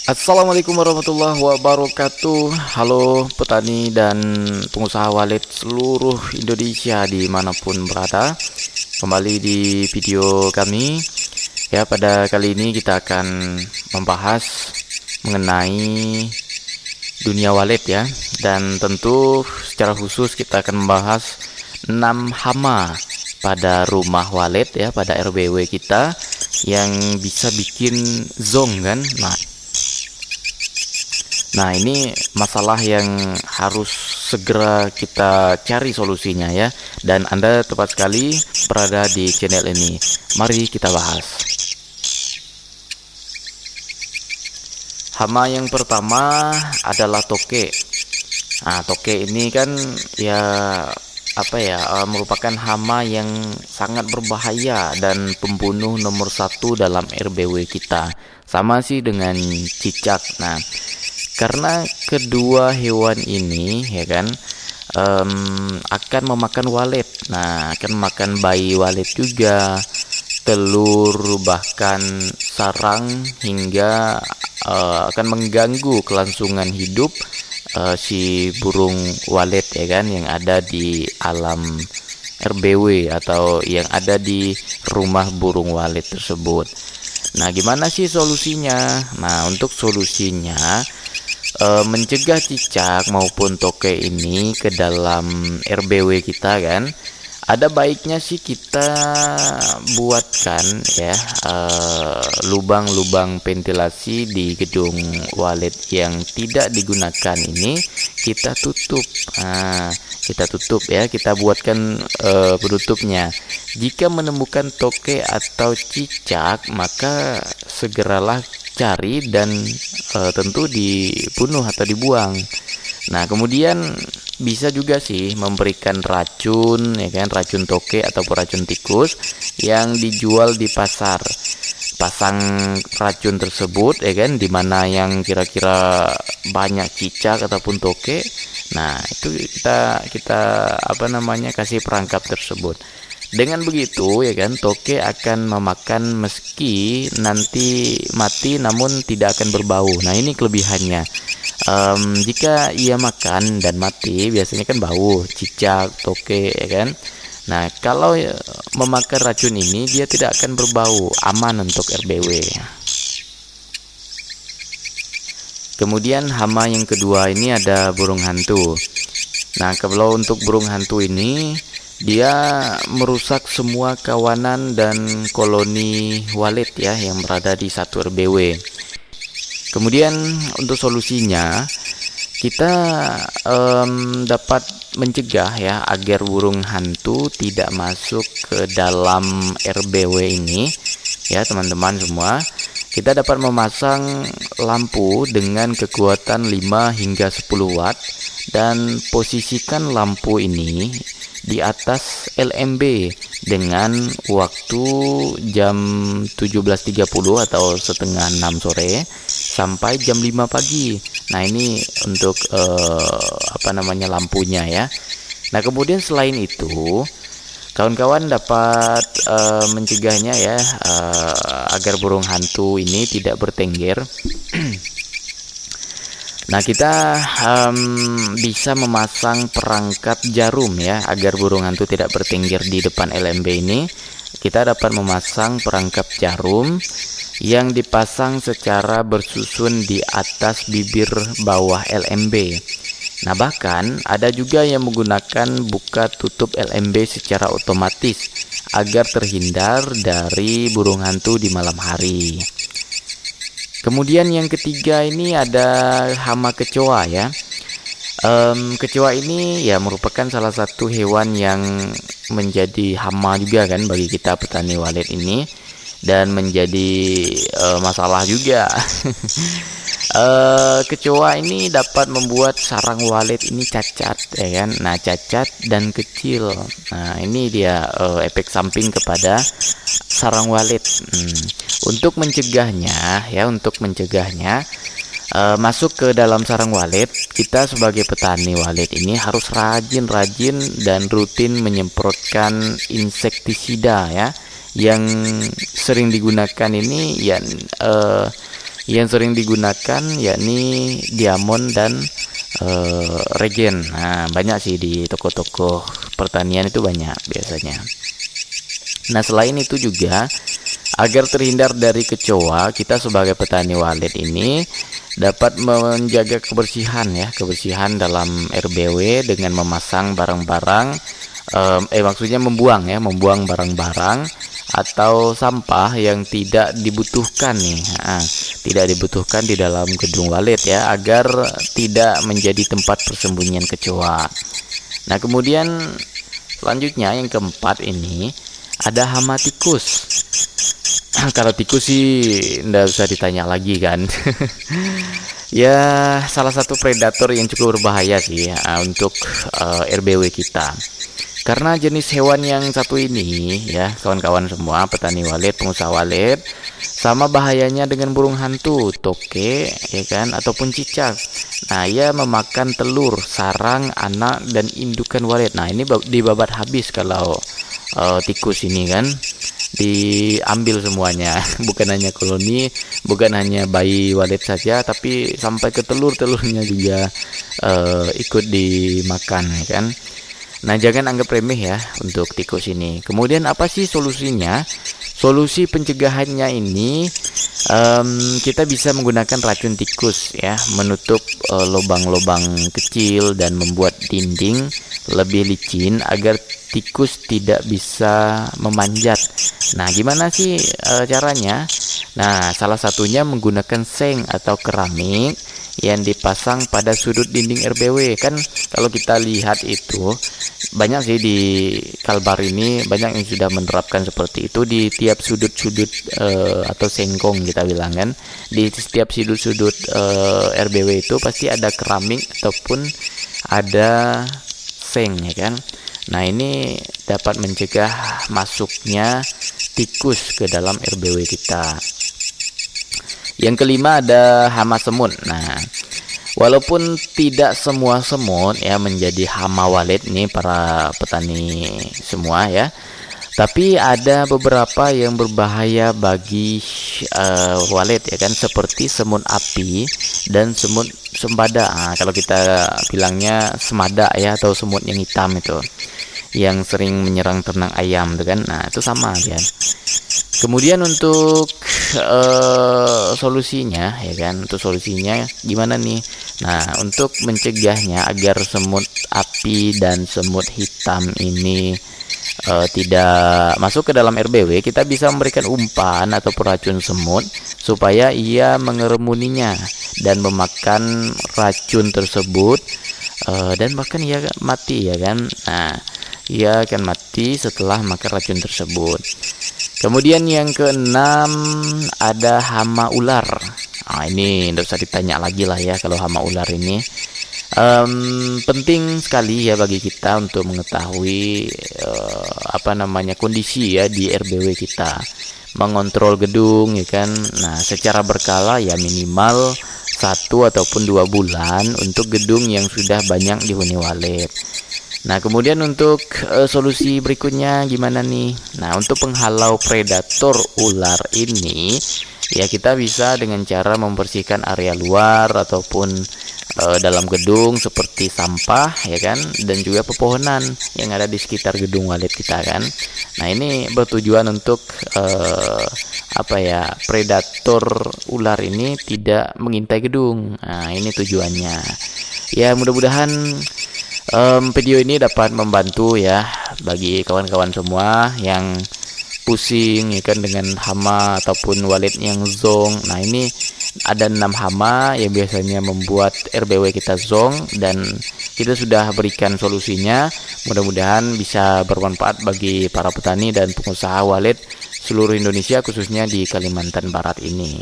Assalamualaikum warahmatullahi wabarakatuh. Halo petani dan pengusaha walet seluruh Indonesia dimanapun berada. Kembali di video kami. Ya, pada kali ini kita akan membahas mengenai dunia walet ya. Dan tentu secara khusus kita akan membahas 6 hama pada rumah walet ya, pada RBW kita yang bisa bikin zong kan. Nah, ini masalah yang harus segera kita cari solusinya ya. Dan Anda tepat sekali berada di channel ini. Mari kita bahas. Hama yang pertama adalah toke. Nah, toke ini kan ya merupakan hama yang sangat berbahaya dan pembunuh nomor satu dalam RBW kita. Sama sih dengan cicak. Nah, karena kedua hewan ini ya kan akan memakan walet. Nah, akan makan bayi walet juga, telur, bahkan sarang, hingga akan mengganggu kelangsungan hidup si burung walet ya kan, yang ada di alam RBW atau yang ada di rumah burung walet tersebut. Nah, gimana sih solusinya? Nah, untuk solusinya mencegah cicak maupun toke ini ke dalam RBW kita kan, ada baiknya sih kita buatkan ya lubang-lubang ventilasi di gedung walet yang tidak digunakan ini kita tutup. Nah, kita tutup ya, kita buatkan penutupnya. Jika menemukan toke atau cicak, maka segeralah cari dan tentu dibunuh atau dibuang. Nah, kemudian bisa juga sih memberikan racun ya kan, racun toke ataupun racun tikus yang dijual di pasar. Pasang racun tersebut ya kan, dimana yang kira-kira banyak cicak ataupun toke. Nah, itu kita kasih perangkap tersebut. Dengan begitu ya kan, toke akan memakan meski nanti mati namun tidak akan berbau. Nah, ini kelebihannya. Jika ia makan dan mati biasanya kan bau, cicak, toke ya kan. Nah, kalau memakan racun ini dia tidak akan berbau, aman untuk RBW. Kemudian hama yang kedua ini ada burung hantu. Nah, kalau untuk burung hantu ini dia merusak semua kawanan dan koloni walet ya yang berada di satu RBW. Kemudian untuk solusinya kita dapat mencegah ya agar burung hantu tidak masuk ke dalam RBW ini ya teman-teman semua. Kita dapat memasang lampu dengan kekuatan 5 hingga 10 watt dan posisikan lampu ini di atas LMB dengan waktu jam 17.30 atau setengah 6 sore sampai jam 5 pagi. Nah, ini untuk lampunya ya. Nah, kemudian selain itu kawan-kawan dapat mencegahnya ya agar burung hantu ini tidak bertengger. Nah, kita bisa memasang perangkap jarum ya agar burung hantu tidak bertengger di depan LMB ini. Kita dapat memasang perangkap jarum yang dipasang secara bersusun di atas bibir bawah LMB. Nah, bahkan ada juga yang menggunakan buka tutup LMB secara otomatis agar terhindar dari burung hantu di malam hari. Kemudian yang ketiga ini ada hama kecoa ya. Kecoa ini ya merupakan salah satu hewan yang menjadi hama juga kan bagi kita petani walet ini, dan menjadi masalah juga. Kecoa ini dapat membuat sarang walet ini cacat ya kan. Nah, cacat dan kecil. Nah, ini dia efek samping kepada sarang walet. Untuk mencegahnya masuk ke dalam sarang walet, kita sebagai petani walet ini harus rajin-rajin dan rutin menyemprotkan insektisida ya, yang sering digunakan ini ya Yang sering digunakan yakni diamond dan regen. Nah, banyak sih di toko-toko pertanian itu banyak biasanya. Nah, selain itu juga agar terhindar dari kecoa, kita sebagai petani walet ini dapat menjaga kebersihan ya, kebersihan dalam RBW dengan memasang barang-barang maksudnya membuang barang-barang atau sampah yang tidak dibutuhkan nih. Tidak dibutuhkan di dalam gedung walet ya, agar tidak menjadi tempat persembunyian kecoa. Nah, kemudian selanjutnya yang keempat ini ada hama tikus. Kalau tikus sih nggak usah ditanya lagi kan. Ya, salah satu predator yang cukup berbahaya sih untuk RBW kita. Karena jenis hewan yang satu ini ya, kawan-kawan semua petani walet, pengusaha walet, sama bahayanya dengan burung hantu, toke ya kan, ataupun cicak. Nah, ia memakan telur, sarang, anak dan indukan walet. Nah, ini dibabat habis kalau tikus ini kan, diambil semuanya. Bukan hanya koloni, bukan hanya bayi walet saja, tapi sampai ke telurnya juga ikut dimakan ya kan. Nah, jangan anggap remeh ya untuk tikus ini. Kemudian apa sih solusinya? Solusi pencegahannya ini kita bisa menggunakan racun tikus ya, menutup lubang-lubang kecil dan membuat dinding lebih licin agar tikus tidak bisa memanjat. Nah, gimana sih caranya? Nah, salah satunya menggunakan seng atau keramik yang dipasang pada sudut dinding RBW. Kan kalau kita lihat itu banyak sih di Kalbar ini, banyak yang sudah menerapkan seperti itu di tiap sudut-sudut atau sengkong kita bilang kan. Di setiap sudut-sudut RBW itu pasti ada keramik ataupun ada seng ya kan. Nah, ini dapat mencegah masuknya tikus ke dalam RBW kita. Yang kelima ada hama semut. Nah, walaupun tidak semua semut ya menjadi hama walet nih para petani semua ya, tapi ada beberapa yang berbahaya bagi walet ya kan, seperti semut api dan semut sembada. Nah, kalau kita bilangnya semada ya, atau semut yang hitam itu yang sering menyerang ternak ayam tuh kan. Nah, itu sama ya. Kemudian untuk solusinya ya kan, untuk solusinya gimana nih? Nah, untuk mencegahnya agar semut api dan semut hitam ini tidak masuk ke dalam RBW, kita bisa memberikan umpan atau racun semut supaya ia mengeremuninya dan memakan racun tersebut, dan bahkan ia mati ya kan. Nah, ia akan mati setelah makan racun tersebut. Kemudian yang keenam ada hama ular. Nah, ini tidak usah ditanya lagi lah ya, kalau hama ular ini penting sekali ya bagi kita untuk mengetahui kondisi ya di RBW kita, mengontrol gedung ya kan. Nah, secara berkala ya, minimal 1 ataupun 2 bulan untuk gedung yang sudah banyak dihuni walet. Nah, kemudian untuk solusi berikutnya gimana nih? Nah, untuk penghalau predator ular ini ya, kita bisa dengan cara membersihkan area luar ataupun dalam gedung seperti sampah ya kan, dan juga pepohonan yang ada di sekitar gedung walet kita kan. Nah, ini bertujuan untuk predator ular ini tidak mengintai gedung. Nah, ini tujuannya. Ya, mudah-mudahan video ini dapat membantu ya bagi kawan-kawan semua yang pusing ya kan dengan hama ataupun walet yang zong. Nah, ini ada 6 hama yang biasanya membuat RBW kita zong, dan kita sudah berikan solusinya. Mudah-mudahan bisa bermanfaat bagi para petani dan pengusaha walet seluruh Indonesia, khususnya di Kalimantan Barat ini.